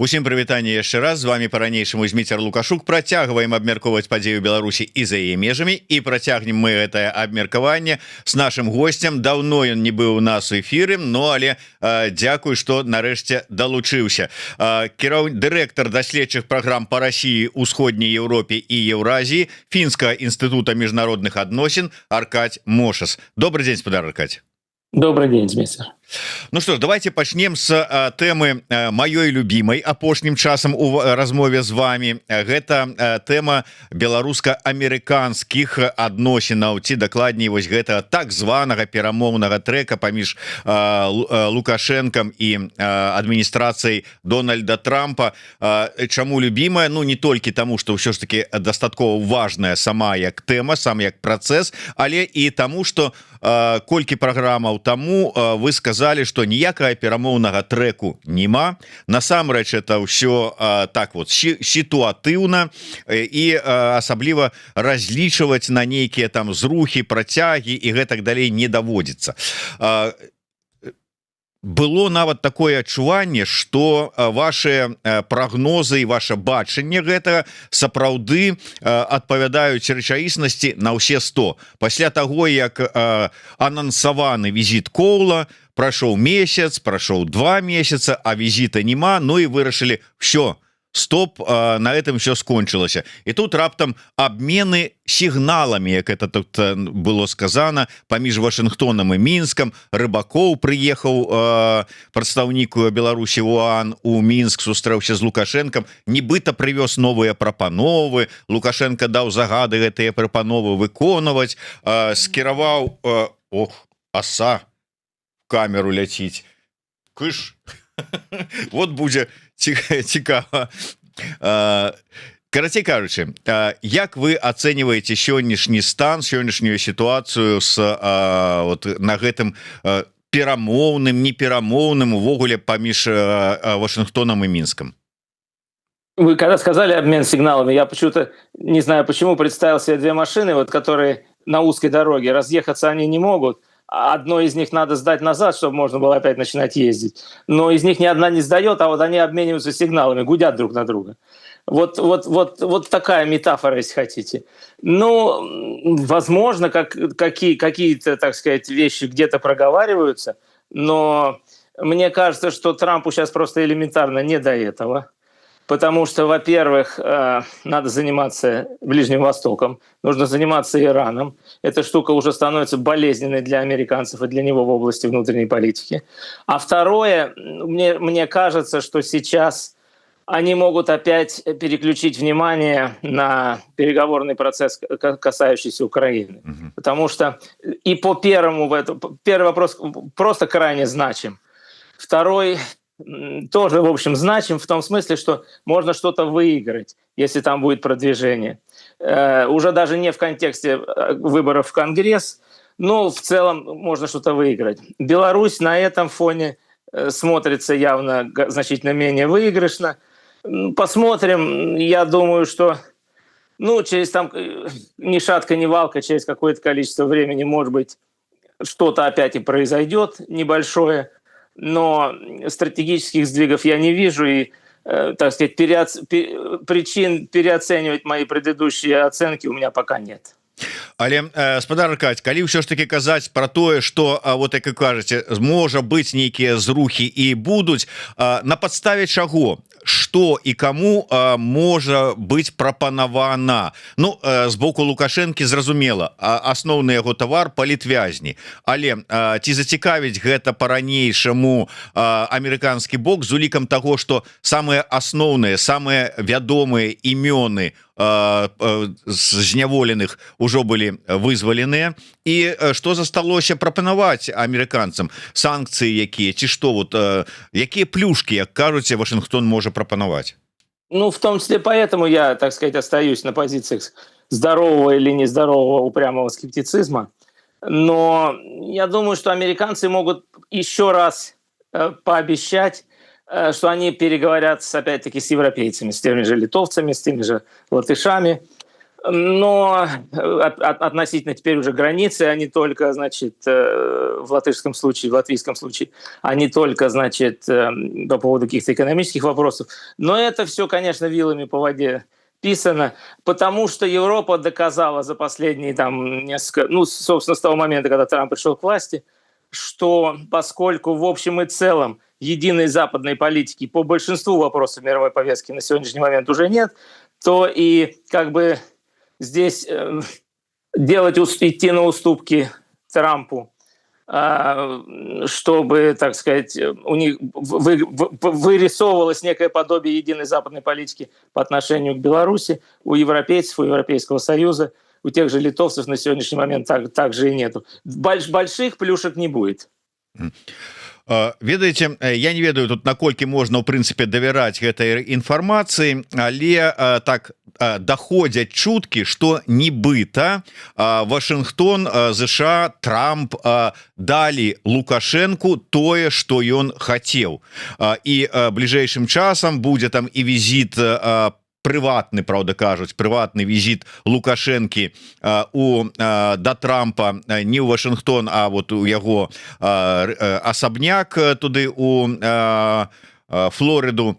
Усім прывітанне яшчэ раз, з вами по-ранейшаму Зміцер Лукашук. Працягваем абмяркоўваць падзею Беларусі і за яе межамі, і працягнем мы гэтае абмеркаванне с нашим гостем. Даўно ён не быў у нас у эфіры, но але дзякуй, што нарэшце далучыўся. Дырэктар даследчых праграм па Расіі, Усходняй Еўропе і Еўразіі Фінскага інстытута міжнародных адносін Аркадь Мошас. Добрый день, спадар Аркадь. Добрый день, Зміцер. Ну что ж, давайте пачнем с тэмы маёй любимой апошнім часам у размове з вами. Гэта тэма беларуска-амерыканскіх адносінаў, ці дакладней вось гэта так званага перамоўнага трэка паміж Лукашэнкам і адміністрацыяй Дональда Трампа. Чаму любимая? Ну не толькі таму, што ўсё ж таки дастаткова важная сама як тэма, сам як працэс, але і таму, што колькі праграмаў таму вы сказали, что ніякага перамоўнага трэку няма. Насамрэч это ўсё так вот сітуатыўна і асабліва разлічваць на нейкія там зрухі, працягі і гэтак далей не даводзіцца. Было нават такое адчуванне, што ваши прагнозы і ваше бачанне гэтага сапраўды адпавядаюць рэчаіснасці на ўсе 100. Пасля таго, як анансаваны візіт Коула, прайшоў месяц, прайшоў 2 месяца, а візіта няма, ну і вырашылі, все, стоп, на этом все скончылася. І тут раптам абмены сігналамі, як это тут было сказано, паміж Вашынгтонам і Мінскам. Рыбакоў прыехаў прадстаўнік Беларусі в ОАН у Мінск, сустрэўся з Лукашэнкам, нібыта прывёз новыя прапановы. Лукашенко даў загады гэтыя прапановы выконваць, скіраваў аса камеру ляціць. Кыш. Вот будзе цікава. Карацей кажучы, як вы ацэньваеце сённяшні стан, сённяшнюю сітуацыю вот на гэтым перамоўным, неперамоўным увогуле паміж Вашингтоном и Минском? Вы когда сказали обмен сигналами, я почему-то, не знаю почему, представил себе 2 машины, вот, которые на узкой дороге, разъехаться они не могут. Одной из них надо сдать назад, чтобы можно было опять начинать ездить. Но из них ни одна не сдает, а вот они обмениваются сигналами, гудят друг на друга. Вот такая метафора, если хотите. Ну, возможно, какие-то, так сказать, вещи где-то проговариваются, но мне кажется, что Трампу сейчас просто элементарно не до этого. Потому что, во-первых, надо заниматься Ближним Востоком, нужно заниматься Ираном. Эта штука уже становится болезненной для американцев и для него в области внутренней политики. А второе, мне кажется, что сейчас они могут опять переключить внимание на переговорный процесс, касающийся Украины. Потому что и по первый вопрос просто крайне значим. Второй тоже, в общем, значим в том смысле, что можно что-то выиграть, если там будет продвижение. Уже даже не в контексте выборов в Конгресс, но в целом можно что-то выиграть. Беларусь на этом фоне смотрится явно значительно менее выигрышно. Посмотрим. Я думаю, что через там ни шатка, ни валка, через какое-то количество времени, может быть, что-то опять и произойдет небольшое. Но стратегических сдвигов я не вижу, и, так сказать, причин переоценивать мои предыдущие оценки у меня пока нет. Але, спадар Аркадь, калі ўсё ж таки казаць про тое, что вот як вы кажаце, можа быць нейкія зрухі і будуць, на падставе чаго, што і каму можа быць прапанавана? Ну, з боку Лукашэнкі зразумела, асноўны яго тавар палітвязні, але ці зацікавіць гэта па-ранейшаму амерыканскі бок з улікам таго, што самыя асноўныя, самыя вядомыя імёны зняволеных ужо былі вызваленыя, і што засталося прапанаваць амерыканцам? Санкцыі якія, ці што, вот якія плюшкі, як кажуць, Вашингтон можа прапанаваць? Ну, в том числе поэтому я, так сказать, остаюсь на позициях здорового или нездорового упрямого скептицизма. Но я думаю, что американцы могут еще раз пообещать, что они переговорят, опять-таки, с европейцами, с теми же литовцами, с теми же латышами. Но относительно теперь уже границы, а не только, значит, в латышском случае, в латвийском случае, а не только, значит, по поводу каких-то экономических вопросов. Но это все, конечно, вилами по воде писано, потому что Европа доказала за последние там несколько, ну, собственно, с того момента, когда Трамп пришел к власти, что поскольку в общем и целом единой западной политики по большинству вопросов мировой повестки на сегодняшний момент уже нет, то и как бы здесь идти на уступки Трампу, чтобы, так сказать, у них вырисовывалось некое подобие единой западной политики по отношению к Беларуси, у европейцев, у Европейского Союза, у тех же литовцев на сегодняшний момент также и нету. Больших плюшек не будет. Ведаеце, я не ведаю тут наколькі можна ў прынцыпе давяраць гэтай інфармацыі, але так даходзяць чуткі, што нібыта Вашынгтон, ЗША, Трамп далі Лукашэнку тое, што ён хацеў, і бліжэйшым часам будзе там і візіт прыватны, правда кажуць, прыватны візіт Лукашэнкі да Трампа не ў Вашынгтон, а вот у яго асабняк туды у Флориду.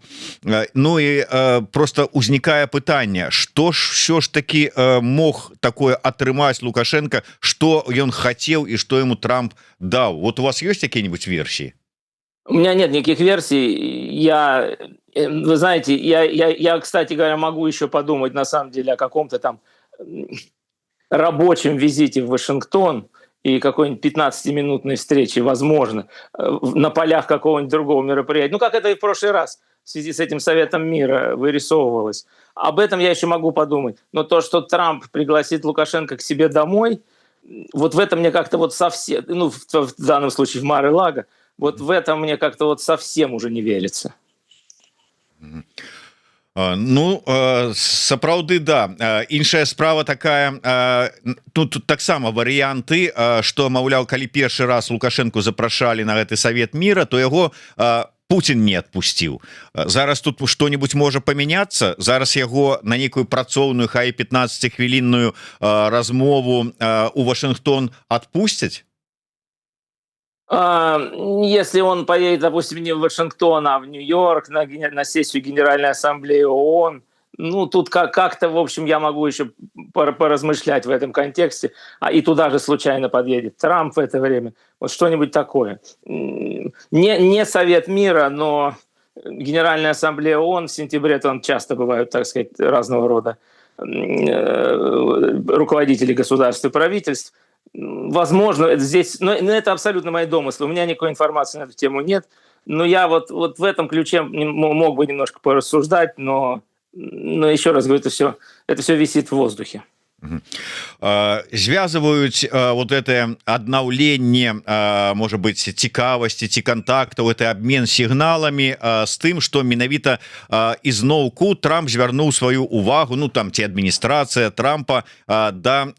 Ну і просто узнікае пытанне, што ж ўсё ж таки мог такое атрымаць Лукашенко, што ён хацеў і што яму Трамп даў. Вот у вас ёсць якія-нибудь версии? У меня нет никаких версий. Вы знаете, я, кстати говоря, могу еще подумать на самом деле о каком-то там рабочем визите в Вашингтон и какой-нибудь 15-минутной встрече, возможно, на полях какого-нибудь другого мероприятия. Ну, как это и в прошлый раз в связи с этим Советом мира вырисовывалось. Об этом я еще могу подумать. Но то, что Трамп пригласит Лукашенко к себе домой, вот в этом мне как-то вот совсем, ну, в данном случае в Мар-э-Лаго, вот в этом мне как-то вот совсем уже не верится. Ну, сапраўды, да. Іншая справа такая, тут таксама варыянты, што, маўляў, калі першы раз Лукашэнку запрашалі на гэты Савет мира, то яго Путін не адпусціў. Зараз тут што-нибудь можа памяняцца, зараз яго на нейкую працоўную, хай 15-хвілінную размову у Вашынгтон адпусцяць? Если он поедет, допустим, не в Вашингтон, а в Нью-Йорк на сессию Генеральной Ассамблеи ООН, ну, тут как-то, в общем, я могу еще поразмышлять в этом контексте. И туда же случайно подъедет Трамп в это время. Вот что-нибудь такое. Не Совет мира, но Генеральная Ассамблея ООН в сентябре, там часто бывают, так сказать, разного рода руководители государств и правительств. Возможно, это здесь, но это абсолютно мои домыслы. У меня никакой информации на эту тему нет. Но я вот в этом ключе мог бы немножко порассуждать, но еще раз говорю, это все висит в воздухе. Звязываюць вот это аднаўленне, можа быть, цікавасці ці контактаў, это обмен сігналамі з тым, што менавіта ізноўку Трамп звярнуў сваю увагу, ну там ці адміністрацыя Трампа да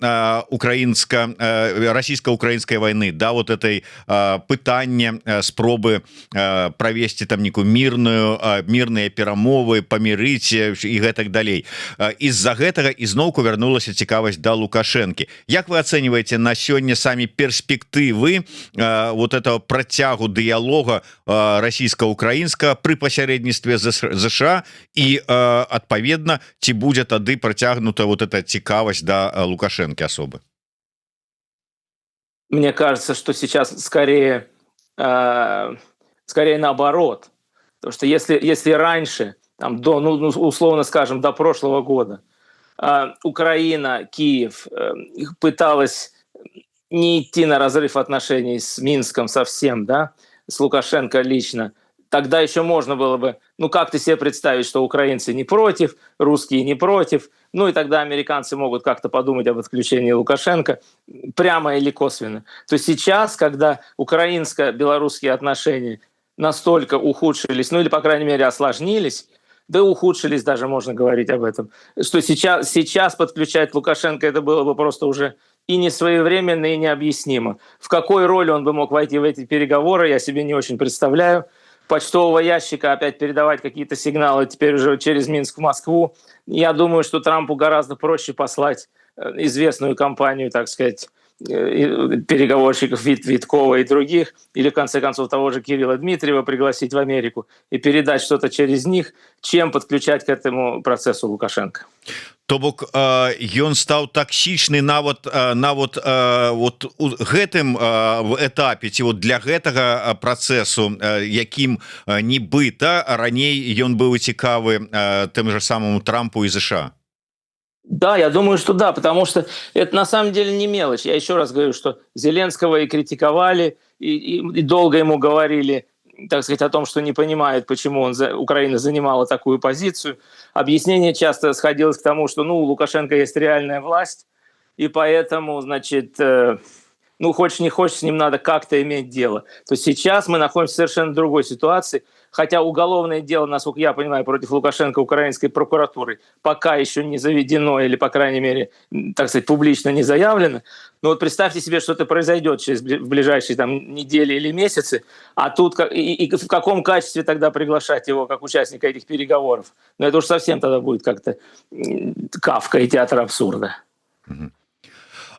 расійска-украінскай войны, да вот этой пытання спробы правесці там некую мірныя перамовы, памірыць і гэтак далей. Из-за гэтага ізноўку вярнулася цікавасць да Лукашэнкі. Як вы ацэньваеце на сёння самі перспектывы вот этого працягу дыялога расійска-украінска пры пасярэдніцтве ЗША і адпаведна ці будзе тады працягнута вот эта цікавасць да Лукашэнкі особы? Мне кажется, что сейчас скорее наоборот. Потому что если раньше, там, условно скажем, до прошлого года Украина, Киев пыталась не идти на разрыв отношений с Минском совсем, да, с Лукашенко лично, тогда еще можно было бы, ну, как-то себе представить, что украинцы не против, русские не против, ну, и тогда американцы могут как-то подумать об отключении Лукашенко, прямо или косвенно. То сейчас, когда украинско-белорусские отношения настолько ухудшились, ну, или, по крайней мере, осложнились, да ухудшились даже, можно говорить об этом, что сейчас подключать Лукашенко это было бы просто уже и несвоевременно, и необъяснимо. В какой роли он бы мог войти в эти переговоры, я себе не очень представляю. почтового ящика опять передавать какие-то сигналы теперь уже через Минск в Москву. Я думаю, что Трампу гораздо проще послать известную компанию, так сказать, переговорщиков Виткова и других, или, в конце концов, того же Кирилла Дмитриева пригласить в Америку и передать что-то через них, чем подключать к этому процессу Лукашенко. То бок ён стаў таксічны нават вот у гэтым этапе ці вот для гэтага працэсу, якім нібыта раней ён быў цікавы тым же самому Трампу и США. Да, я думаю, что да, потому что это на самом деле не мелочь. Я еще раз говорю, что Зеленского и критиковали, и долго ему говорили, так сказать, о том, что не понимают, почему Украина занимала такую позицию. Объяснение часто сходилось к тому, что у Лукашенко есть реальная власть, и поэтому, значит, хочешь не хочешь, с ним надо как-то иметь дело. То есть сейчас мы находимся в совершенно другой ситуации, хотя уголовное дело, насколько я понимаю, против Лукашенко украинской прокуратурой пока еще не заведено или, по крайней мере, так сказать, публично не заявлено. Но вот представьте себе, что это произойдет в ближайшие недели или месяцы, а тут и в каком качестве тогда приглашать его как участника этих переговоров? Но это уж совсем тогда будет как-то Кафка и театр абсурда.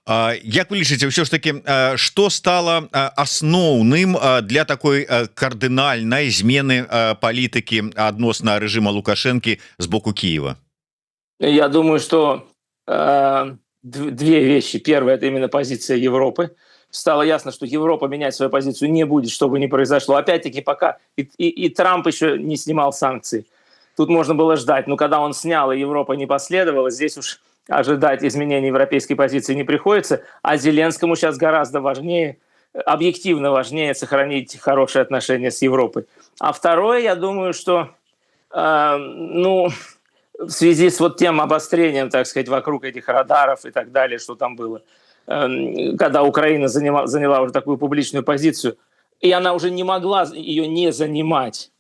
Як вы лічыце, ўсё ж таки, што стала асноўным для такой кардынальнай змены палітыкі адносна рэжыма Лукашэнкі з боку Киева? Я думаю, что две вещи. Первое — это именно позиция Европы. Стало ясно, что Европа менять свою позицию не будет, что бы ни произошло. Опять-таки, пока и Трамп еще не снимал санкции. Тут можно было ждать. Но когда он снял, и Европа не последовала, здесь уж ожидать изменений европейской позиции не приходится, а Зеленскому сейчас гораздо важнее, объективно важнее сохранить хорошие отношения с Европой. А второе, я думаю, что в связи с вот тем обострением, так сказать, вокруг этих радаров и так далее, что там было, когда Украина заняла уже такую публичную позицию, и она уже не могла ее не занимать,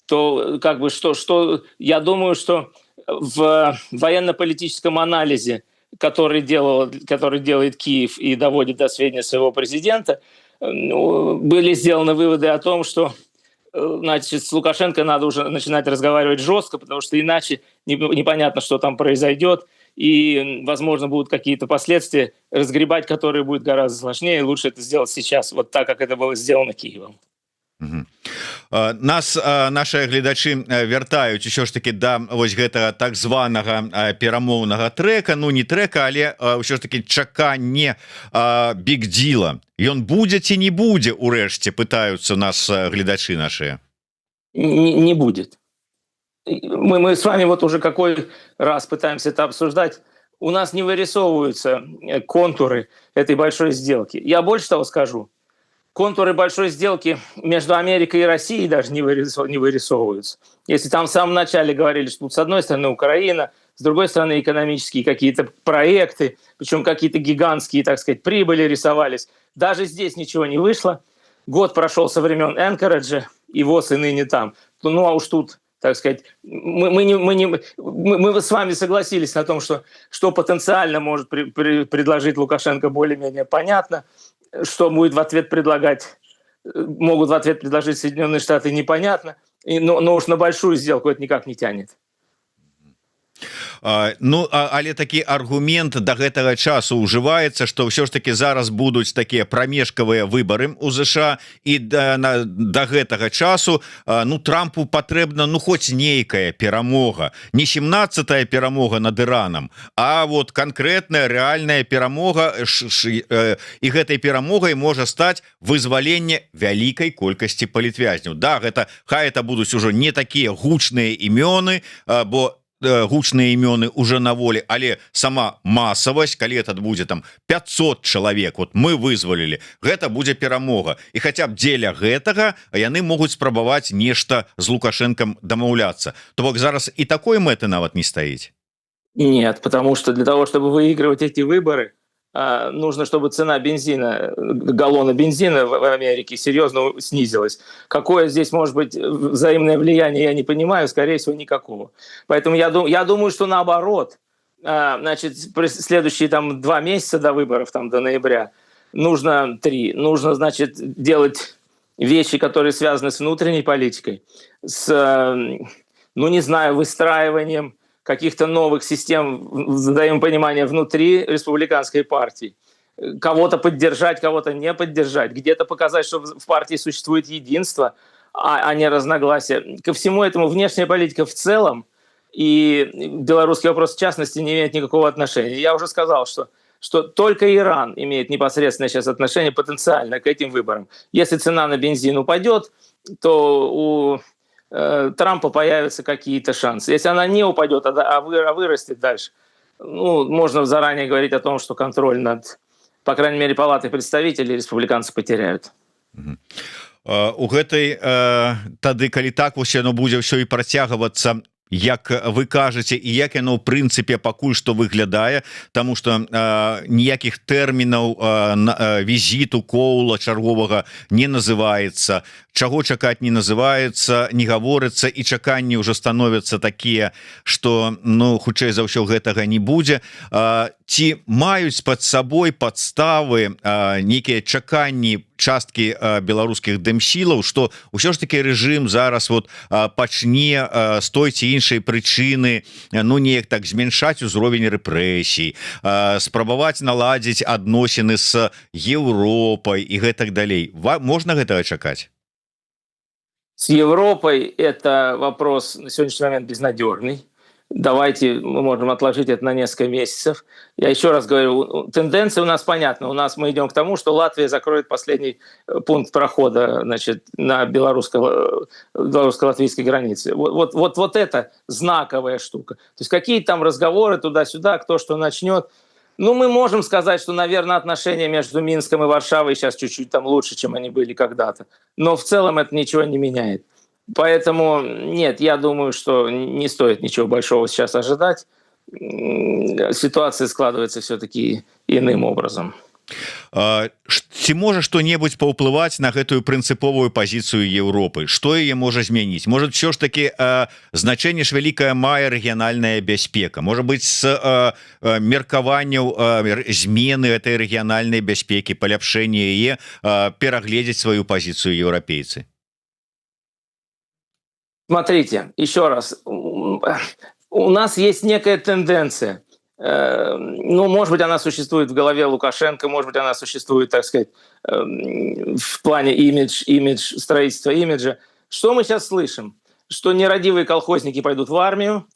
то как бы что я думаю, что в военно-политическом анализе, который делает Киев и доводит до сведения своего президента, были сделаны выводы о том, что, значит, с Лукашенко надо уже начинать разговаривать жестко, потому что иначе непонятно, что там произойдет, и, возможно, будут какие-то последствия, разгребать которые будет гораздо сложнее, и лучше это сделать сейчас, вот так, как это было сделано Киевом. Нас наши гледачы вяртаюць еще ж таки да вось гэтага так званага перамоўнага трэка, не трэка, але ўсё ж таки чаканне биг-дила. Ён будзе ці не будзе урэшце, пытаются нас гледачы наши? Не будет. Мы с вами вот уже какой раз пытаемся это обсуждать. У нас не вырисовываются контуры этой большой сделки. Я больше того скажу. Контуры большой сделки между Америкой и Россией даже не вырисовываются. Если там в самом начале говорили, что тут с одной стороны Украина, с другой стороны экономические какие-то проекты, причем какие-то гигантские, так сказать, прибыли рисовались, даже здесь ничего не вышло. Год прошел со времен Энкораджа, и ВОЗ и ныне там. А уж тут, так сказать, мы с вами согласились на том, что потенциально может предложить Лукашенко, более-менее понятно. Что будет в ответ могут в ответ предложить Соединенные Штаты, непонятно. Но уж на большую сделку это никак не тянет. Але такі аргумент до гэтага часу ўжываецца, что ўсё ж таки зараз будуць такія прамежкавыя выборы у ЗША, і до гэтага часу Трампу патрэбна хоць нейкая перамога, не 17-я перамога над Іранам, а вот конкретная реальная перамога, і гэтай перамогай можа стаць вызваленне вялікай колькасці палітвязняў. Да, хай это будуць ужо не такія гучныя імёны, бо гучныя імёны уже на волі, але сама масавасць, калі это будзе там 500 чалавек, вот мы вызвалілі, гэта будзе перамога, і хаця б дзеля гэтага яны могуць спрабаваць нешта з Лукашэнкам дамаўляцца. То бок зараз і такой мэты нават не стаіць? Нет, потому что для того, чтобы выигрывать эти выборы, нужно, чтобы цена бензина, галлона бензина в Америке серьезно снизилась. Какое здесь может быть взаимное влияние, я не понимаю, скорее всего, никакого. Поэтому я думаю, что наоборот, значит, следующие 2 месяца до выборов, до ноября, нужно 3, нужно, значит, делать вещи, которые связаны с внутренней политикой, с, ну не знаю, выстраиванием каких-то новых систем взаимопонимания внутри республиканской партии. Кого-то поддержать, кого-то не поддержать, где-то показать, что в партии существует единство, а не разногласия. Ко всему этому внешняя политика в целом и белорусский вопрос в частности не имеет никакого отношения. Я уже сказал, что только Иран имеет непосредственное сейчас отношение потенциально к этим выборам. Если цена на бензин упадет, то у Трампа появятся какие-то шансы. Если она не упадет, а вырастет дальше, ну, можно заранее говорить о том, что контроль над, по крайней мере, палатой представителей республиканцы потеряют. У гэтай тады калі так вось яно будзе ўсё і працягвацца, як вы кажаце, і як яно ў прынцыпе пакуль што выглядае, тому что ніякіх тэрмінаў візіту Коула чарговага не называецца, чаго чакаць не называецца, не гаворыцца, і чаканні ўжо становяцца такія, што ну хутчэй за ўсё гэтага не будзе. Ці маюць пад сабой падставы нейкія чаканні часткі беларускіх дэмсілаў, што ўсё ж таки рэжым зараз вот пачне з той ці іншай прычыны ну неяк так змяншаць узровень рэпрэсій, спрабаваць наладзіць адносіны з Еўропай і гэтак далей. Можна гэтага чакаць? С Европой это вопрос на сегодняшний момент безнадежный. Давайте мы можем отложить это на несколько месяцев. Я еще раз говорю, тенденция у нас понятна. Мы идем к тому, что Латвия закроет последний пункт прохода, значит, на белорусско-латвийской границе. Вот это знаковая штука. То есть какие там разговоры туда-сюда, кто что начнет. Ну, мы можем сказать, что, наверное, отношения между Минском и Варшавой сейчас чуть-чуть там лучше, чем они были когда-то. Но в целом это ничего не меняет. Поэтому нет, я думаю, что не стоит ничего большого сейчас ожидать. Ситуация складывается все-таки иным образом. Ці можа што-небудзь паўплываць на гэтую прынцыповую пазіцыю Еўропы? Што яе можа змяніць? Можа ўсё ж таки значэнне ж вялікае мае рэгіянальная бяспека? Можа быць з меркаванняў змены этой рэгіянальнай бяспекі, паляпшэння яе, перагледзець сваю пазіцыю еўрапейцы? Смотрите, еще раз, у нас есть некая тенденция. Ну, может быть, она существует в голове Лукашенко, может быть, она существует, так сказать, в плане строительства имиджа. Что мы сейчас слышим? Что нерадивые колхозники пойдут в армию,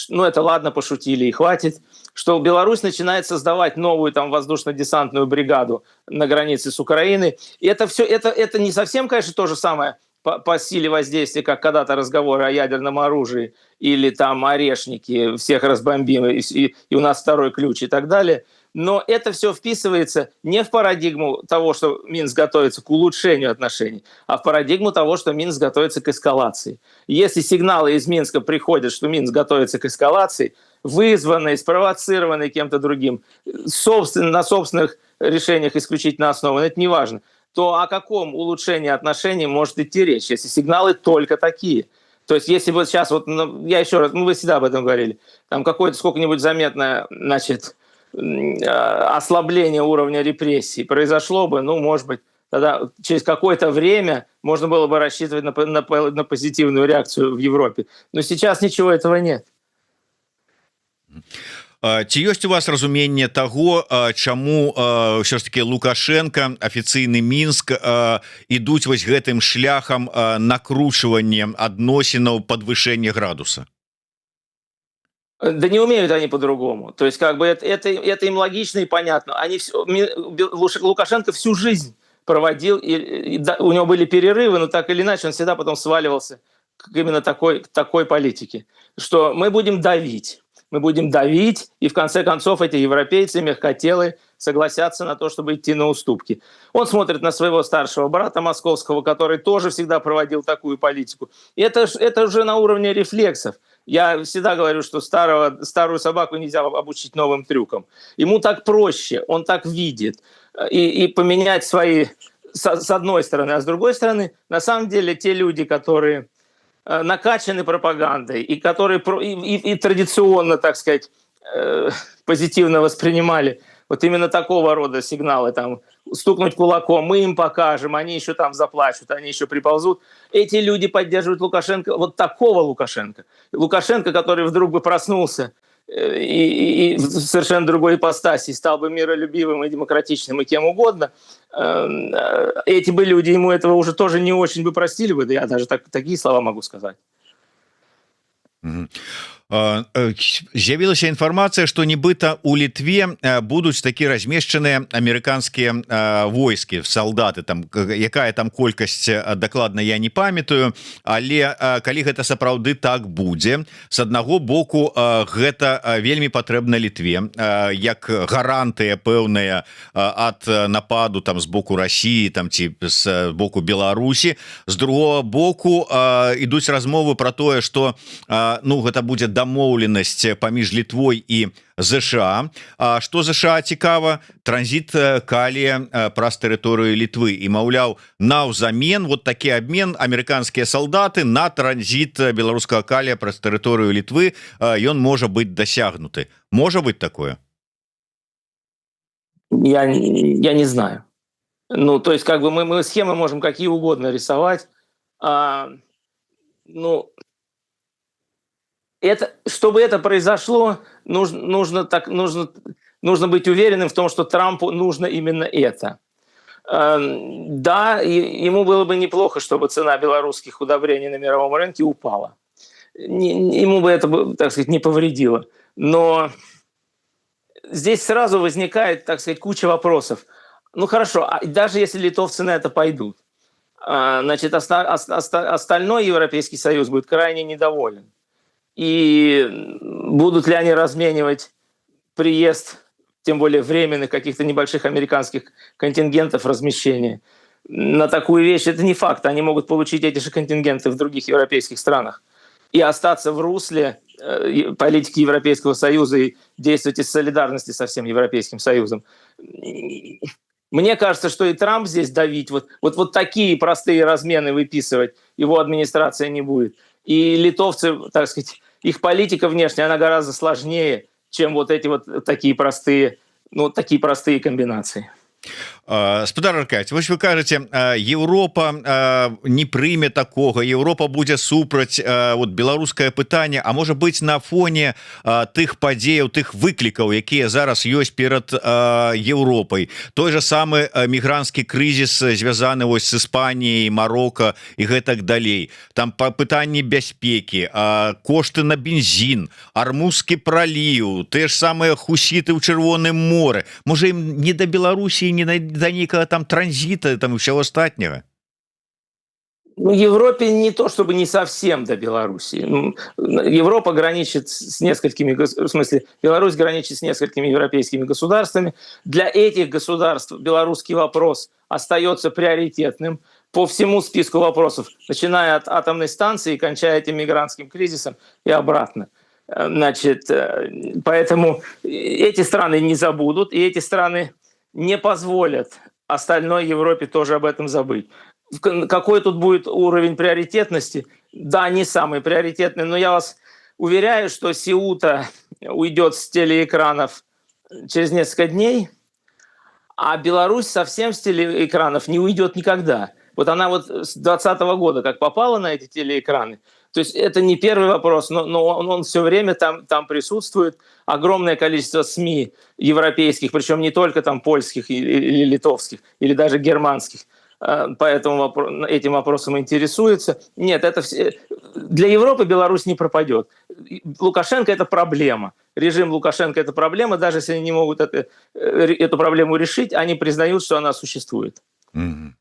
ну, это ладно, пошутили и хватит, что Беларусь начинает создавать новую там воздушно-десантную бригаду на границе с Украиной. И это все, это не совсем, конечно, то же самое по силе воздействия, как когда-то разговоры о ядерном оружии или там орешники, всех разбомбим, и у нас второй ключ и так далее. Но это все вписывается не в парадигму того, что Минск готовится к улучшению отношений, а в парадигму того, что Минск готовится к эскалации. Если сигналы из Минска приходят, что Минск готовится к эскалации, вызванной, спровоцированной кем-то другим, на собственных решениях исключительно основаны, это не важно, то о каком улучшении отношений может идти речь, если сигналы только такие? То есть если вот сейчас, вот, я еще раз, вы всегда об этом говорили, там какое-то сколько-нибудь заметное, значит, ослабление уровня репрессий произошло бы, ну, может быть, тогда через какое-то время можно было бы рассчитывать на позитивную реакцию в Европе. Но сейчас ничего этого нет. Ці ёсць у вас разуменне таго, чаму ўсё ж таки Лукашенко, афіцыйны Мінск ідуць вось гэтым шляхам накручвання адносінаў, падвышэння градуса? Да не умеют они по-другому. То есть как бы это им логично и понятно. Лукашенко всю жизнь проводил, и у него были перерывы, но так или иначе он всегда потом сваливался к именно такой политике, что мы будем давить. Мы будем давить, и в конце концов эти европейцы, мягкотелые, согласятся на то, чтобы идти на уступки. Он смотрит на своего старшего брата московского, который тоже всегда проводил такую политику. И это уже на уровне рефлексов. Я всегда говорю, что старую собаку нельзя обучить новым трюкам. Ему так проще, он так видит. И поменять свои с одной стороны, а с другой стороны, на самом деле те люди, которые накачаны пропагандой и которые и традиционно, так сказать, позитивно воспринимали вот именно такого рода сигналы, там, стукнуть кулаком, мы им покажем, они еще там заплачут, они еще приползут. Эти люди поддерживают Лукашенко, вот такого Лукашенко. Лукашенко, который вдруг бы проснулся и в совершенно другой ипостаси стал бы миролюбивым и демократичным и кем угодно, эти бы люди ему этого уже тоже не очень бы простили бы, да я даже такие слова могу сказать. З'явілася інфармацыя, што нібыта у Літве будуць такі размешчаныя амерыканскія войскі, салдаты, там якая там колькасць дакладна я не памятаю, але калі гэта сапраўды так будзе, з аднаго боку гэта вельмі патрэбна Літве як гарантыя пэўная ад нападу там з боку Расіі там ці з боку Беларусі, з другого боку ідуць размовы про тое, што ну гэта будзе дамоўленасць паміж Літвой і ЗША. А што ЗША цікава? Транзіт калія праз тэрыторыю Літвы і маўляў наўзамен вот такі абмен амерыканскія салдаты на транзіт беларускага калія праз тэрыторыю Літвы ён можа быць дасягнуты. Можа быць такое? Я не знаю. Ну, то есть как бы мы схемы можем какие угодно рисовать. Ну, чтобы это произошло, нужно быть уверенным в том, что Трампу нужно именно это. Да, ему было бы неплохо, чтобы цена белорусских удобрений на мировом рынке упала. Ему бы это, так сказать, не повредило. Но здесь сразу возникает, так сказать, куча вопросов. Ну хорошо, а даже если литовцы на это пойдут, значит, остальной Европейский Союз будет крайне недоволен. И будут ли они разменивать приезд, тем более временных каких-то небольших американских контингентов размещения на такую вещь? Это не факт. Они могут получить эти же контингенты в других европейских странах и остаться в русле политики Европейского Союза и действовать из солидарности со всем Европейским Союзом. Мне кажется, что и Трамп здесь давить, вот такие простые размены выписывать его администрация не будет. И литовцы, так сказать, их политика внешняя, она гораздо сложнее, чем вот эти вот такие простые комбинации. Спадар Аркадьевич, вось вы кажаце, Еўропа не прыме такога, Еўропа будзе супраць вот беларускае пытанне, а можа быць на фоне тых падзеяў, тых выклікаў, якія зараз ёсць перад Еўропай. Той же самы мігранцкі крызіс звязаны вось з Іспаніяй, Марока і гэтак далей. Там пытанні бяспекі, кошты на бензін, Армузскі праліў, те ж самыя хусіты ў Чырвоным моры. Можа ім не да Беларусі, не до некого там транзита, там и всего остального? Ну, Европе не то, чтобы не совсем до Беларуси. Европа граничит с несколькими, в смысле, Беларусь граничит с несколькими европейскими государствами. Для этих государств белорусский вопрос остается приоритетным по всему списку вопросов, начиная от атомной станции и кончая этим мигрантским кризисом и обратно. Значит, поэтому эти страны не забудут, и эти страны не позволят остальной Европе тоже об этом забыть. Какой тут будет уровень приоритетности? Да, не самый приоритетный, но я вас уверяю, что Сеута уйдет с телеэкранов через несколько дней, а Беларусь совсем с телеэкранов не уйдет никогда. Вот она вот с 2020 года как попала на эти телеэкраны, то есть это не первый вопрос, но он все время там присутствует. Огромное количество СМИ европейских, причем не только там польских или литовских, или даже германских, поэтому этим вопросом интересуется. Нет, для Европы Беларусь не пропадет. Лукашенко – это проблема. Режим Лукашенко – это проблема. Даже если они не могут эту проблему решить, они признают, что она существует. Mm-hmm.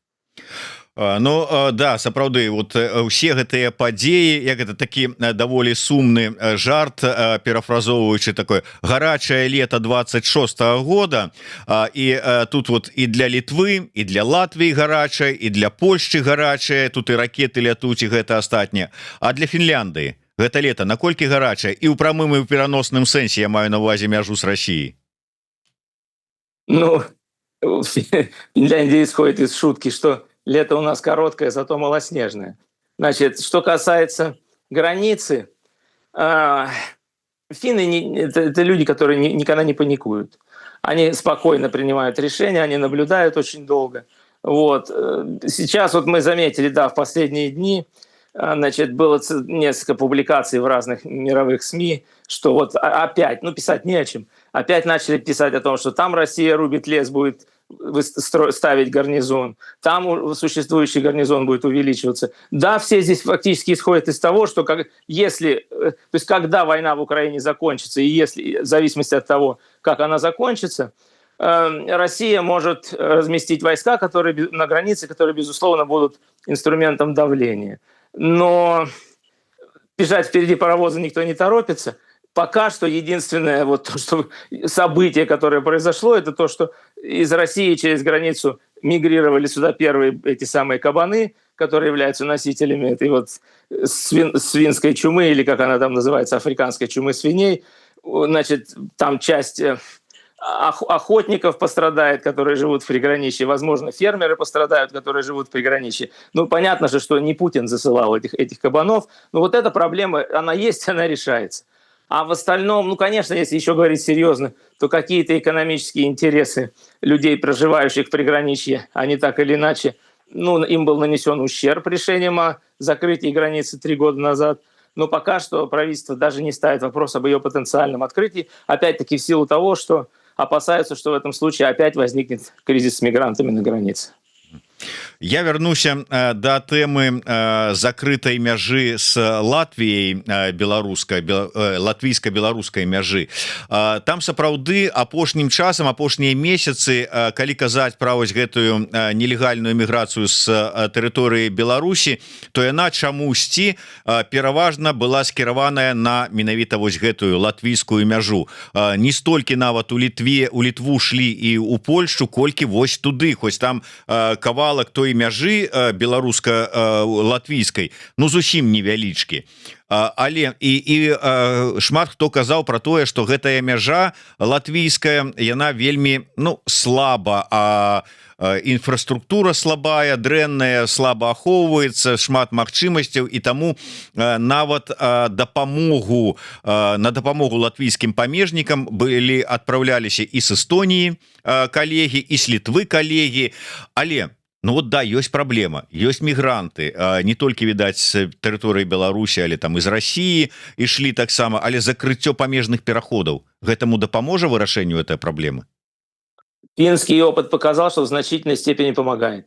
Ну да, сапраўды, вот усе гэтыя падзеі, як это такі даволі сумны жарт, перафразоўваючы такое гарачае лета 26-го года, і тут вот і для Літвы, і для Латвіі гарачае, і для Польшчы гарачае, тут і ракеты лятуць, і гэта астатняе. А для Фінляндыі гэта лета наколькі гарачае? І ў прамым і ў пераносным сэнсе я маю на ўвазе мяжу з Расіяй. Ну, Финляндия исходит из шутки, что лето у нас короткое, зато малоснежное. Значит, что касается границы, финны это люди, которые никогда не паникуют. Они спокойно принимают решения, они наблюдают очень долго. Вот. Сейчас вот мы заметили, да, в последние дни, значит, было несколько публикаций в разных мировых СМИ, что вот опять, ну, писать не о чем, опять начали писать о том, что там Россия рубит лес, будет ставить гарнизон, там существующий гарнизон будет увеличиваться. Да, все здесь фактически исходят из того, что если, то есть когда война в Украине закончится, и если, в зависимости от того, как она закончится, Россия может разместить войска, которые на границе, которые, безусловно, будут инструментом давления. Но бежать впереди паровоза никто не торопится. Пока что единственное вот то, что событие, которое произошло, это то, что из России через границу мигрировали сюда первые эти самые кабаны, которые являются носителями этой вот свинской чумы, или как она там называется, африканской чумы свиней. Значит, там часть охотников пострадает, которые живут в приграничье, возможно, фермеры пострадают, которые живут в приграничье. Ну, понятно же, что не Путин засылал этих кабанов, но вот эта проблема, она есть, она решается. А в остальном, ну, конечно, если еще говорить серьезно, то какие-то экономические интересы людей, проживающих в приграничье, они так или иначе, ну, им был нанесен ущерб решением о закрытии границы 3 года назад. Но пока что правительство даже не ставит вопрос об ее потенциальном открытии, опять-таки в силу того, что опасаются, что в этом случае опять возникнет кризис с мигрантами на границе. Я вернуся до тэмы закрытай мяжы с Латвіяй, латвійска-беларускай мяжы. Там сапраўды апошнім часам, апошнія месяцы, калі казаць пра вось гэтую нелегальную міграцыю з тэрыторыі Беларусі, то яна чамусьці пераважна была скіраваная на менавіта вось гэтую латвійскую мяжу. Не столькі нават у Літву шлі і у Польшчу, колькі вось туды, хоць там кавалак той мяжы беларуска-латвійскай, ну зусім невялічкі. Але і шмат хто казаў пра тое, што гэтая мяжа латвійская, яна вельмі, ну, слаба, інфраструктура слабая, дрэнная, слаба ахоўваецца, шмат магчымасцяў, і таму нават на дапамогу латвійскім памежнікам былі адпраўляліся і з Эстоніі калегі, і з Літвы калегі, але ну вот да, ёсць праблема, ёсць мігранты, не толькі, відаць, з тэрыторыі Беларусі, але там і з России ішлі таксама, але закрыццё памежных пераходаў гэтаму дапаможа вырашэнню этой праблемы? Финский опыт показал, что в значительной степени помогает.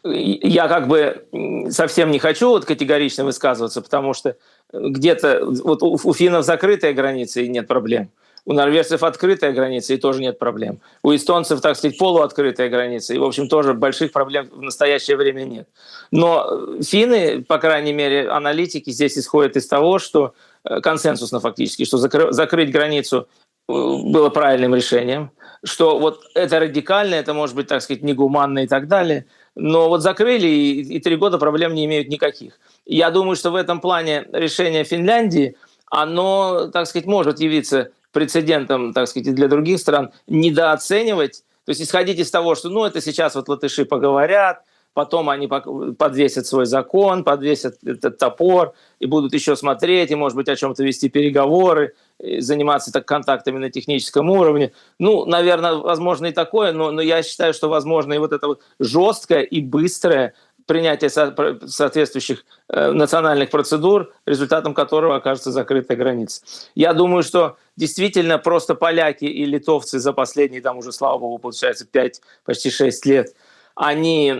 Я как бы совсем не хочу вот категорично высказываться, потому что где-то вот у финнов закрытая граница и нет проблем. У норвежцев открытая граница, и тоже нет проблем. У эстонцев, так сказать, полуоткрытая граница, и, в общем, тоже больших проблем в настоящее время нет. Но финны, по крайней мере, аналитики здесь исходят из того, что консенсусно фактически, что закрыть границу было правильным решением, что вот это радикально, это может быть, так сказать, негуманно и так далее, но вот закрыли, и 3 года проблем не имеют никаких. Я думаю, что в этом плане решение Финляндии, оно, так сказать, может явиться прецедентом, так сказать, и для других стран, недооценивать, то есть исходить из того, что, ну, это сейчас вот латыши поговорят, потом они подвесят свой закон, подвесят этот топор и будут еще смотреть, и, может быть, о чем-то вести переговоры, заниматься так контактами на техническом уровне. Ну, наверное, возможно и такое, но я считаю, что возможно и вот это вот жесткое и быстрое принятие соответствующих национальных процедур, результатом которого окажется закрытая граница. Я думаю, что действительно просто поляки и литовцы за последние, там уже, слава богу, получается 5, почти 6 лет, они,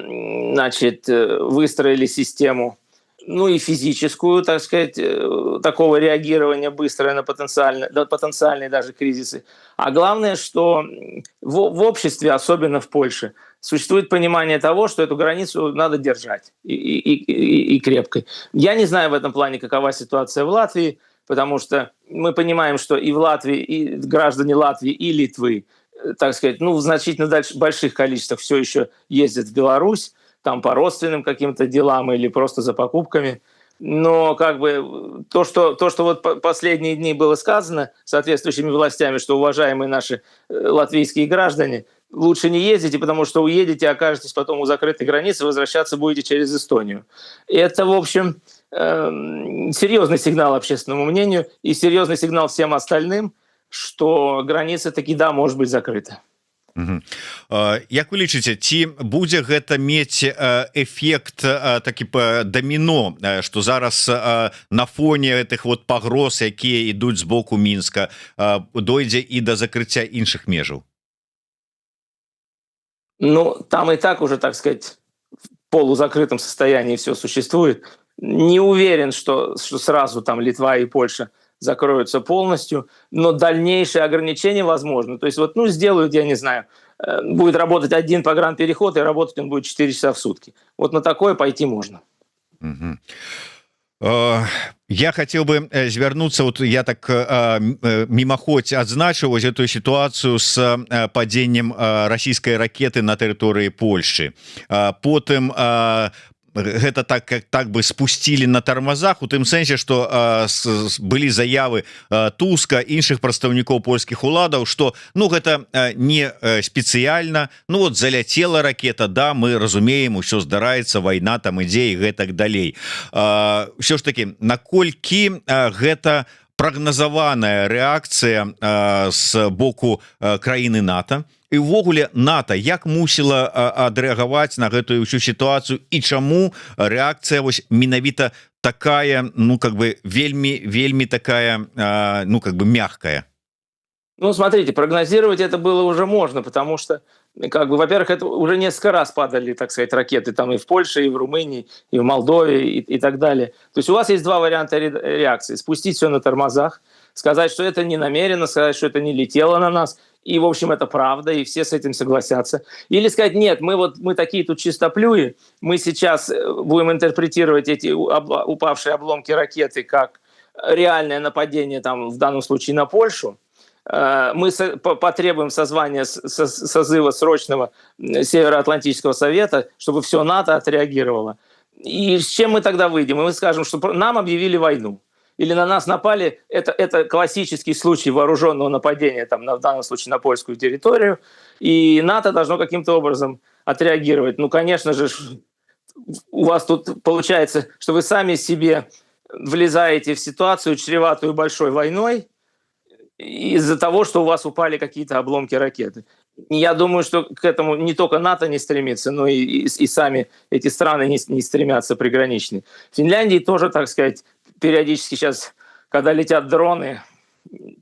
значит, выстроили систему, ну и физическую, так сказать, такого реагирования быстрое на потенциальные даже кризисы. А главное, что в обществе, особенно в Польше, существует понимание того, что эту границу надо держать и крепкой. Я не знаю в этом плане, какова ситуация в Латвии, потому что мы понимаем, что и в Латвии, и граждане Латвии, и Литвы, так сказать, ну, в значительно больших количествах все еще ездят в Беларусь, там по родственным каким-то делам или просто за покупками. Но как бы то, что вот последние дни было сказано соответствующими властями, что, уважаемые наши латвийские граждане, лучше не ездите, потому что уедете, окажетесь потом у закрытой границы, возвращаться будете через Эстонию. И это, в общем, серьезный сигнал общественному мнению и серьезный сигнал всем остальным, что граница таки, да, может быть закрыта. Як вы лічыце, ці будзе гэта мець эфект такі даміно, што зараз на фоне гэтых вот пагроз, якія ідуць з боку Мінска, дойдзе і да закрыцця іншых межаў? Ну, там и так уже, так сказать, в полузакрытом состоянии все существует. Не уверен, что сразу там Литва и Польша закроются полностью, но дальнейшие ограничения возможны. То есть вот, ну, сделают, я не знаю, будет работать один погранпереход, и работать он будет 4 часа в сутки. Вот на такое пойти можно. Я хотел бы звярнуцца, вот я так мимоходь адзначыў вось эту ситуацию с падзеннем российской ракеты на тэрыторыі Польши. Потым гэта так бы спусцілі на тармазах, у тым сэнсе, што былі заявы Туска, іншых прадстаўнікоў польскіх уладаў, што ну гэта не спецыяльна, ну вот заляцела ракета, да, мы разумеем, усё здараецца, вайна там ідзе і гэтак далей. Ўсё ж таки, наколькі гэта прагназаваная рэакцыя з боку краіны НАТО, і ўвогуле НАТО як мусіла адрэагаваць на гэтую ўсю сітуацыю, і чаму рэакцыя вось менавіта такая, ну как бы вельмі такая, ну как бы мягкая? Ну, смотрите, прогнозировать это было уже можно, потому что, как бы, во-первых, это уже несколько раз падали, так сказать, ракеты там и в Польше, и в Румынии, и в Молдове, и так далее. То есть у вас есть два варианта реакции: спустить все на тормозах, сказать, что это не намеренно, сказать, что это не летело на нас, и, в общем, это правда, и все с этим согласятся. Или сказать: нет, мы такие тут чистоплюи, мы сейчас будем интерпретировать эти упавшие обломки ракеты как реальное нападение, там, в данном случае, на Польшу. Мы потребуем созыва срочного Североатлантического совета, чтобы все НАТО отреагировало. И с чем мы тогда выйдем? И мы скажем, что нам объявили войну. Или на нас напали. Это классический случай вооруженного нападения, там, в данном случае на польскую территорию. И НАТО должно каким-то образом отреагировать. Ну, конечно же, у вас тут получается, что вы сами себе влезаете в ситуацию, чреватую большой войной, из-за того, что у вас упали какие-то обломки ракеты. Я думаю, что к этому не только НАТО не стремится, но и сами эти страны не стремятся приграничные. В Финляндии тоже, так сказать, периодически сейчас, когда летят дроны,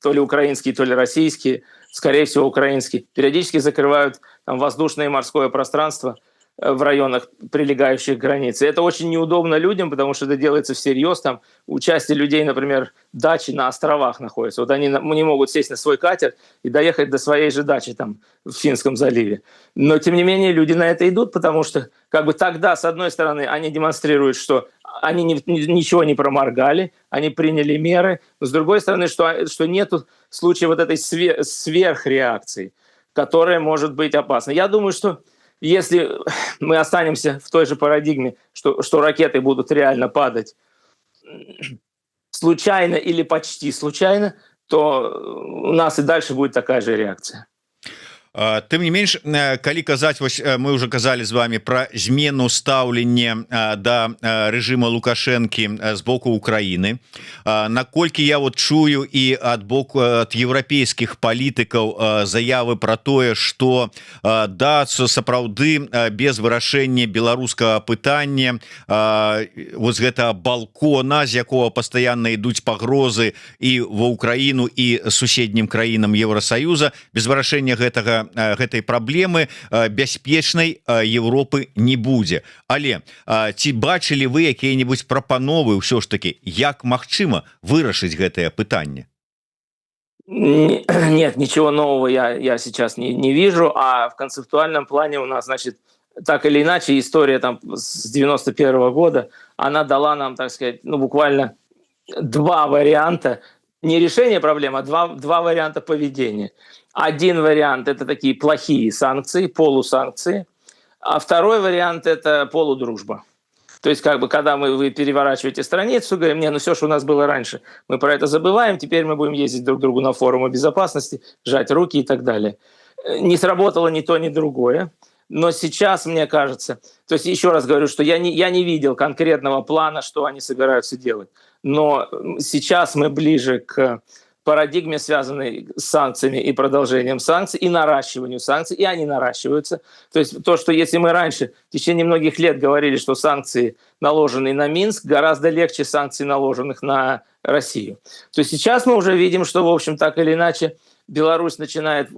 то ли украинские, то ли российские, скорее всего украинские, периодически закрывают там воздушное и морское пространство в районах, прилегающих к границе. Это очень неудобно людям, потому что это делается всерьез. Там у части людей, например, дачи на островах находятся. Вот они не могут сесть на свой катер и доехать до своей же дачи там в Финском заливе. Но, тем не менее, люди на это идут, потому что как бы тогда, с одной стороны, они демонстрируют, что они ничего не проморгали, они приняли меры. Но, с другой стороны, что нет случая вот этой сверхреакции, которая может быть опасна. Я думаю, что если мы останемся в той же парадигме, что ракеты будут реально падать случайно или почти случайно, то у нас и дальше будет такая же реакция. Тым не менш, калі казаць, вось мы уже казалі з вами про змену стаўлення да рэжыма Лукашэнкі з боку Украіны, наколькі я вот чую і ад боку ад еўрапейскіх палітыкаў заявы про тое, что да, сапраўды без вырашэння беларускага пытання вот гэта балкона, з якога пастаянна ідуць пагрозы і ва Украіну і суседнім краінам Еўросаюза, без вырашэння гэтай праблемы бяспечнай Европы не будзе. Але ці бачылі вы якія-нибудь прапановы ўсё ж таки, як магчыма вырашыць гэтае пытанне? Нет, ничего нового я сейчас не вижу, а в концептуальном плане у нас, значит, так или иначе, история там с 91 года, она дала нам, так сказать, ну, буквально два варианта, не решения проблемы, а два варианта поведения. Один вариант – это такие плохие санкции, полусанкции, а второй вариант – это полудружба. То есть, как бы, когда вы переворачиваете страницу, говорим: не, ну все, что у нас было раньше, мы про это забываем, теперь мы будем ездить друг к другу на форумы безопасности, жать руки и так далее. Не сработало ни то, ни другое. Но сейчас, мне кажется, то есть еще раз говорю, что я не видел конкретного плана, что они собираются делать. Но сейчас мы ближе к парадигме, связанной с санкциями и продолжением санкций, и наращиванию санкций, и они наращиваются. То есть то, что если мы раньше в течение многих лет говорили, что санкции, наложенные на Минск, гораздо легче санкций, наложенных на Россию, то сейчас мы уже видим, что, в общем, так или иначе, Беларусь начинает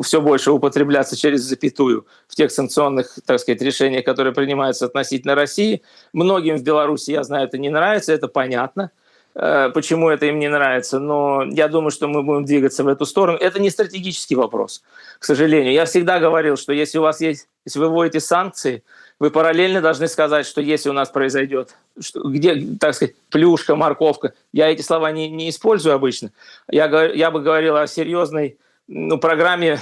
все больше употребляться через запятую в тех санкционных, так сказать, решениях, которые принимаются относительно России. Многим в Беларуси, я знаю, это не нравится, это понятно, почему это им не нравится, но я думаю, что мы будем двигаться в эту сторону. Это не стратегический вопрос, к сожалению. Я всегда говорил, что если если вы вводите санкции, вы параллельно должны сказать, что если у нас произойдет, где, так сказать, плюшка, морковка, я эти слова не использую обычно, я бы говорил о серьезной программе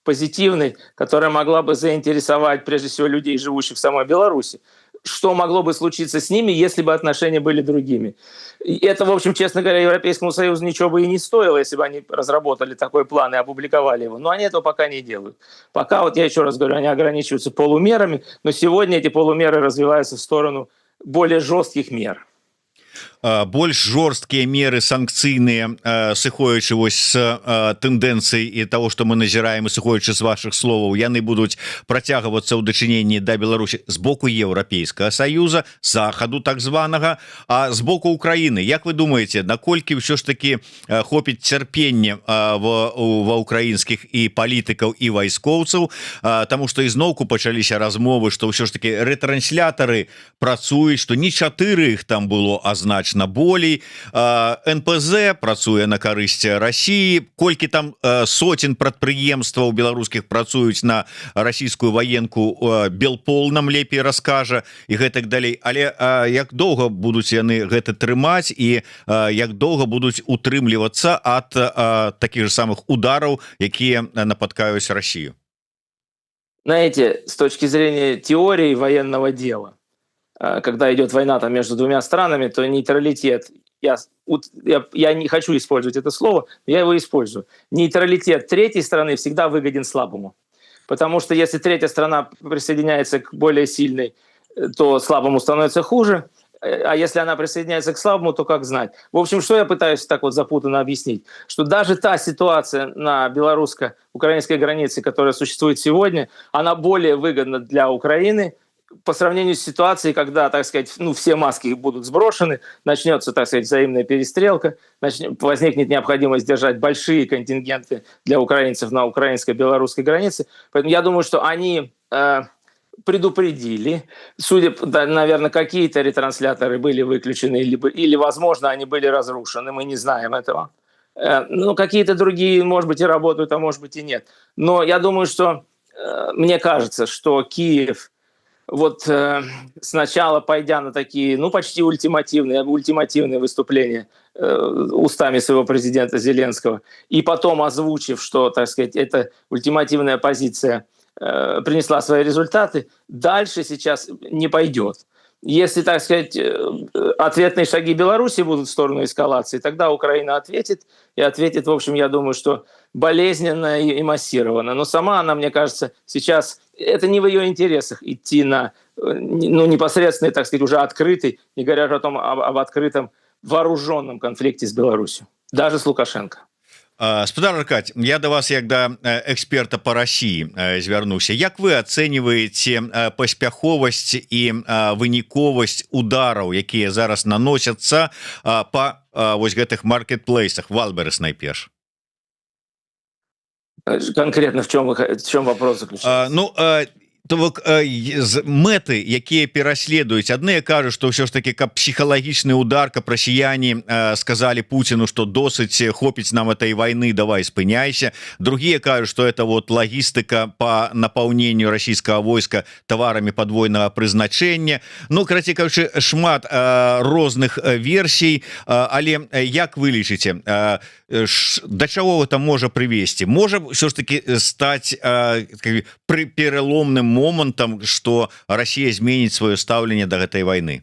позитивной, которая могла бы заинтересовать прежде всего людей, живущих в самой Беларуси. Что могло бы случиться с ними, если бы отношения были другими. И это, в общем, честно говоря, Европейскому Союзу ничего бы и не стоило, если бы они разработали такой план и опубликовали его. Но они этого пока не делают. Пока, вот я еще раз говорю, они ограничиваются полумерами, но сегодня эти полумеры развиваются в сторону более жестких мер. Больш жорсткія меры санкцыйныя, сыходзячы вось з тэндэнцый і того, што мы назіраем, і сыходзячы з вашых словаў, яны будуць працягвацца ў дачыненні да Беларусі з боку Еўрапейскага Саюза, захаду так званага, а з боку Украіны. Як вы думаеце, наколькі ўсё ж таки хопіць цярпення ва ўкраінскіх і палітыкаў і вайскоўцаў, таму што ізноўку пачаліся размовы, што ўсё ж таки рэтрансляторы працуюць, што не 4 іх там было, а значна болей. НПЗ працуе на карысць России, колькі там сотен прадпрыемстваў беларускіх працуюць на расійскую военку, Белпол нам лепей раскажа і гэтак далей. Але як доўга будуць яны гэта трымаць і як доўга будуць утрымлівацца ад таких же самых удараў, якія напаткаюць Россию? Знаете, с точки зрения теории военного дела, когда идет война там между двумя странами, то нейтралитет, я не хочу использовать это слово, но я его использую. Нейтралитет третьей страны всегда выгоден слабому. Потому что если третья страна присоединяется к более сильной, то слабому становится хуже. А если она присоединяется к слабому, то как знать? В общем, что я пытаюсь так вот запутанно объяснить? Что даже та ситуация на белорусско-украинской границе, которая существует сегодня, она более выгодна для Украины, по сравнению с ситуацией, когда, так сказать, все маски будут сброшены, начнется, так сказать, взаимная перестрелка, возникнет необходимость держать большие контингенты для украинцев на украинско-белорусской границе. Поэтому я думаю, что они предупредили. Судя, наверное, какие-то ретрансляторы были выключены или, возможно, они были разрушены, мы не знаем этого. Но какие-то другие, может быть, и работают, а может быть, и нет. Но я думаю, что мне кажется, что Киев вот сначала пойдя на такие, почти ультимативные выступления устами своего президента Зеленского, и потом озвучив, что, так сказать, эта ультимативная позиция принесла свои результаты, дальше сейчас не пойдет. Если, так сказать, ответные шаги Беларуси будут в сторону эскалации, тогда Украина ответит, и ответит, в общем, я думаю, что болезненно и массированно. Но сама она, мне кажется, сейчас это не в ее интересах идти на непосредственный, так сказать, уже открытый, не говоря о том об открытом вооруженном конфликте с Беларусью, даже с Лукашенко. Спадар Аркадь, я до вас як да эксперта по России звярнуся. Як вы ацэньваеце паспяховасць і выніковасць удараў, якія зараз наносяцца па вось гэтых маркетплейсах, Валберес найперш? Конкретно в чем вопрос заключается? То мэты, якія пераследуюць, адныя кажуць, што ўсё ж таки каб псіхалагічны удар, каб расіяне сказалі Пуціну, што досыць, хопіць нам этой войны, давай спыняйся. Другие кажуць, што это вот лагістыка по напаўненню расійскага войска таварамі падвойнага прызначэння. Карацей кажучы, шмат розных версій, але як вы лічыце, да чаго гэта можа прывесці? Можа ўсё ж таки стаць пераломным моментом, что Россия изменит свое ставление до этой войны?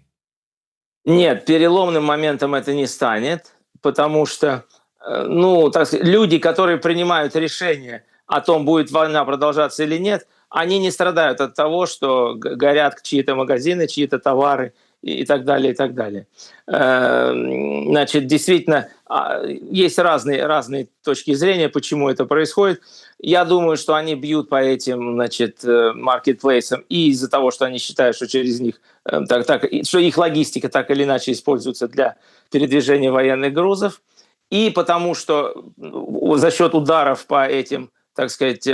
Нет, переломным моментом это не станет, потому что так сказать, люди, которые принимают решение о том, будет война продолжаться или нет, они не страдают от того, что горят чьи-то магазины, чьи-то товары и так далее, и так далее. Значит, действительно, есть разные точки зрения, почему это происходит. Я думаю, что они бьют по этим, значит, маркетплейсам и из-за того, что они считают, что через них, что их логистика так или иначе используется для передвижения военных грузов, и потому что за счет ударов по этим, так сказать,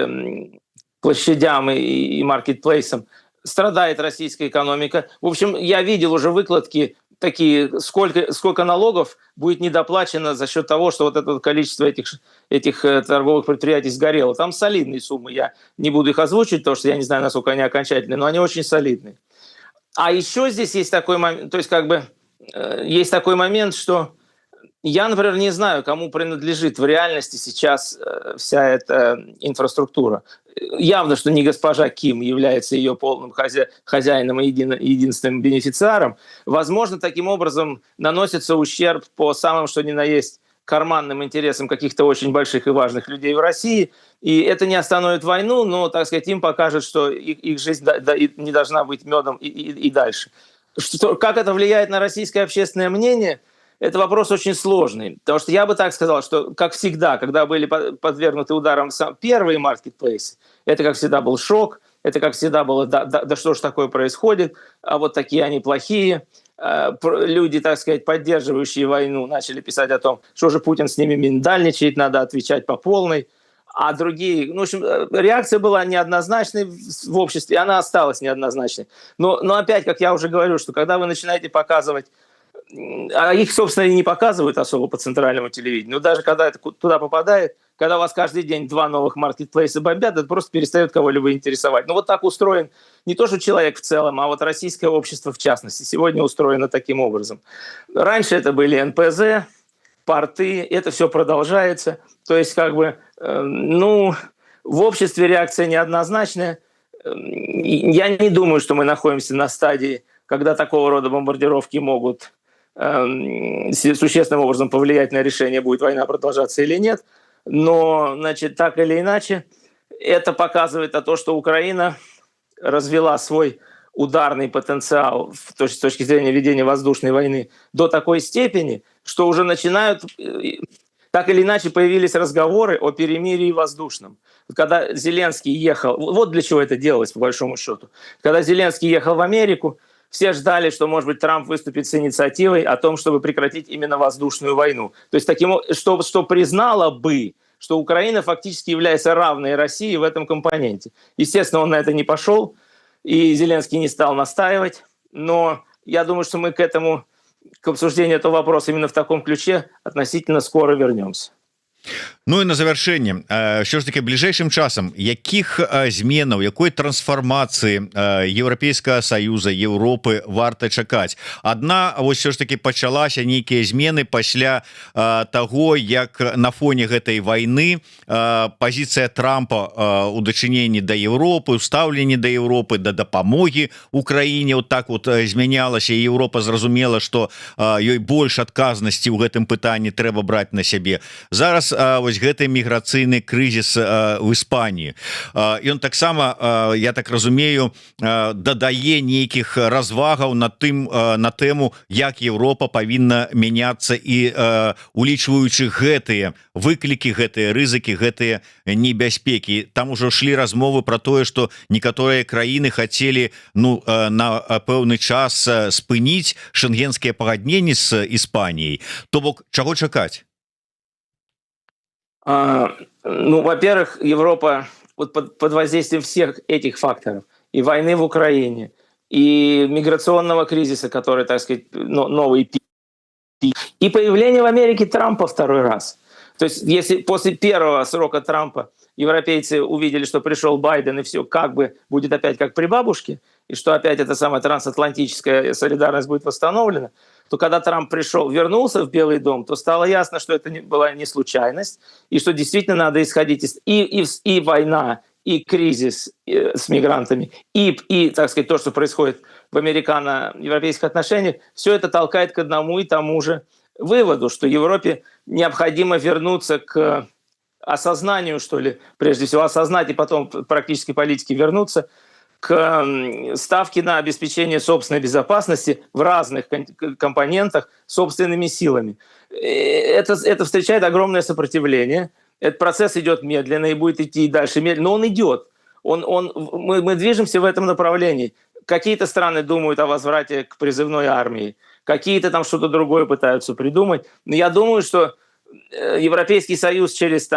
площадям и маркетплейсам страдает российская экономика. В общем, я видел уже выкладки такие, сколько налогов будет недоплачено за счет того, что вот это количество этих торговых предприятий сгорело. Там солидные суммы, я не буду их озвучивать, потому что я не знаю, насколько они окончательные, но они очень солидные. А еще здесь есть такой момент, то есть как бы есть такой момент, что я, например, не знаю, кому принадлежит в реальности сейчас вся эта инфраструктура. Явно, что не госпожа Ким является ее полным хозяином и единственным бенефициаром. Возможно, таким образом наносится ущерб по самым, что ни на есть, карманным интересам каких-то очень больших и важных людей в России. И это не остановит войну, но, так сказать, им покажет, что их жизнь не должна быть медом и дальше. Как это влияет на российское общественное мнение – это вопрос очень сложный, потому что я бы так сказал, что, как всегда, когда были подвергнуты ударам первые маркетплейсы, это, как всегда, был шок, это, как всегда, было, да что ж такое происходит, а вот такие они плохие. Люди, так сказать, поддерживающие войну, начали писать о том, что же Путин с ними миндальничает, надо отвечать по полной. А другие, в общем, реакция была неоднозначной в обществе, и она осталась неоднозначной. Но опять, как я уже говорю, что когда вы начинаете показывать, а их, собственно, и не показывают особо по центральному телевидению. Но даже когда это туда попадает, когда у вас каждый день 2 новых маркетплейса бомбят, это просто перестает кого-либо интересовать. Но вот так устроен не то, что человек в целом, а вот российское общество в частности. Сегодня устроено таким образом. Раньше это были НПЗ, порты, это все продолжается. То есть, как бы, в обществе реакция неоднозначная. Я не думаю, что мы находимся на стадии, когда такого рода бомбардировки могут существенным образом повлиять на решение, будет война продолжаться или нет. Но, значит, так или иначе, это показывает то, что Украина развела свой ударный потенциал с точки зрения ведения воздушной войны до такой степени, что уже начинают, так или иначе, появились разговоры о перемирии воздушном. Когда Зеленский ехал, вот для чего это делалось, по большому счету. Когда Зеленский ехал в Америку, все ждали, что, может быть, Трамп выступит с инициативой о том, чтобы прекратить именно воздушную войну. То есть, что признало бы, что Украина фактически является равной России в этом компоненте. Естественно, он на это не пошел, и Зеленский не стал настаивать. Но я думаю, что мы к обсуждению этого вопроса именно в таком ключе относительно скоро вернемся. Ну і на завяршэнне, що ж таки бліжэйшым часам якіх зменаў, якой трансфармацыі Еўрапейскага Саюза, Еўропы варта чакаць? Адна вось все ж таки пачалася нейкія змены пасля таго, як на фоне гэтай вайны пазіцыя Трампа у дачыненні да Еўропы, у стаўленні да Еўропы, да дапамогі Украіне вот так вот змянялася, і Еўропа зразумела, што ёй больш адказнасці ў гэтым пытанні трэба браць на сябе. Зараз вось гэты міграцыйны крызіс у Іспаніі, ён таксама, я так разумею, дадае нейкіх развагаў на тэму, як Еўропа павінна мяняцца, і улічваючы гэтыя выклікі, гэтыя рызыкі, гэтыя небяспекі. Там ужо шлі размовы про тое, што некаторыя краіны хацелі на пэўны час спыніць шэнгенскія пагадненні з Іспаніяй. То бок, чаго чакаць? Во-первых, Европа вот под воздействием всех этих факторов, и войны в Украине, и миграционного кризиса, который, так сказать, новый пик, и появление в Америке Трампа второй раз. То есть если после первого срока Трампа европейцы увидели, что пришел Байден, и все как бы будет опять как при бабушке, и что опять эта самая трансатлантическая солидарность будет восстановлена, то когда Трамп вернулся в Белый дом, то стало ясно, что это была не случайность, и что действительно надо исходить и война, и кризис с мигрантами, и, так сказать, то, что происходит в американо-европейских отношениях, все это толкает к одному и тому же выводу, что Европе необходимо вернуться к осознанию, что ли, прежде всего осознать, и потом практически политики вернуться к ставке на обеспечение собственной безопасности в разных компонентах собственными силами. Это встречает огромное сопротивление. Этот процесс идет медленно и будет идти дальше медленно, но он идет. Мы движемся в этом направлении. Какие-то страны думают о возврате к призывной армии, какие-то там что-то другое пытаются придумать. Но я думаю, что Европейский Союз через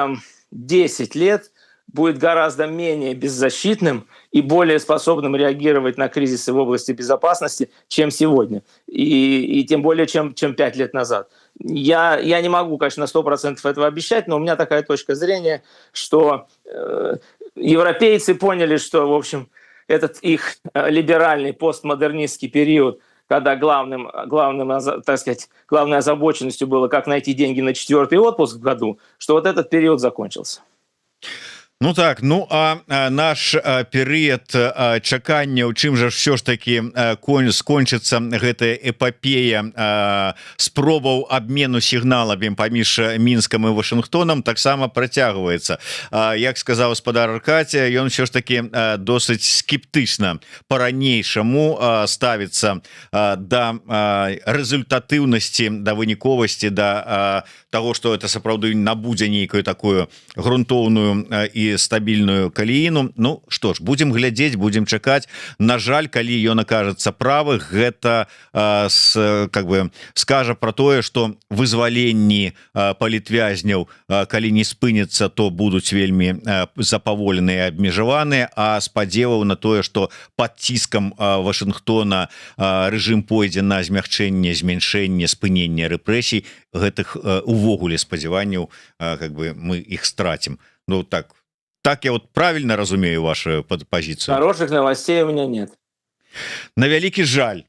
10 лет будет гораздо менее беззащитным и более способным реагировать на кризисы в области безопасности, чем сегодня. И тем более, чем 5 лет назад. Я не могу, конечно, на 100% этого обещать, но у меня такая точка зрения, что европейцы поняли, что, в общем, этот их либеральный постмодернистский период, когда главной озабоченностью было, как найти деньги на 4-й отпуск в году, что вот этот период закончился. Ну так, наш перыяд чакання, у чым жа все ж таки скончыцца гэтая эпопея спробаў абмену сігналамі паміж Мінскам і Вашынгтонам таксама працягваецца. Як сказаў гаспадар Аркадий, ён все ж таки досыць скептычна по-ранейшаму ставіцца да результатыўнасці, да выніковасці, да того, что это сапраўды набудзе нейкую такую грунтоўную і стабільную каліну. Ну что ж, будем глядзець, будем чакаць. На жаль, калі ён окажется правы, гэта как бы скажа про тое, что вызваленні палітвязняў, калі не спыняцца, то будуць вельмі запаволеныя, абмежаваныя, а спадзеваў на тое, что под ціскам Вашынгтона рэжым пойдзе на змягчэнне, змяншэнне, спыненне рэпрэсій, гэтых увогуле спадзяванняў как бы мы их страцім. Ну так я вот правильно разумею вашу позицию? Хороших новостей у меня нет. На вялікі жаль.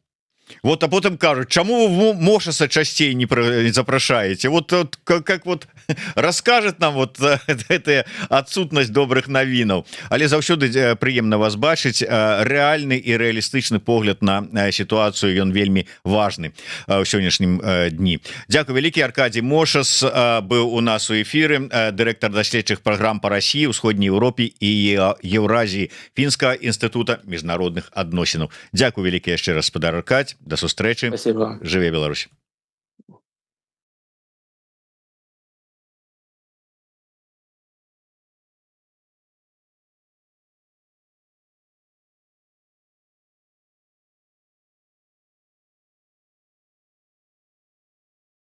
Вот, а потом кажут, чему вы Мошаса часцей не запрашаете? Вот как вот расскажет нам вот эта отсутность добрых навінаў. Але заўсёды прыемна вас бачыць. Рэальны і рэалістычны погляд на сітуацыю, ён вельмі важны ў сённяшнім дні. Дзякуй вялікі. Аркадий Мошас быў у нас у эфіры, дырэктар даследчых праграм па Расіі, Усходняй Еўропе і Еўразіі Фінскага інстытута міжнародных адносінаў. Дзякуй вялікі яшчэ раз, гаспадар Аркадий. До сустрэчы. Спасибо. Жыве Беларусь.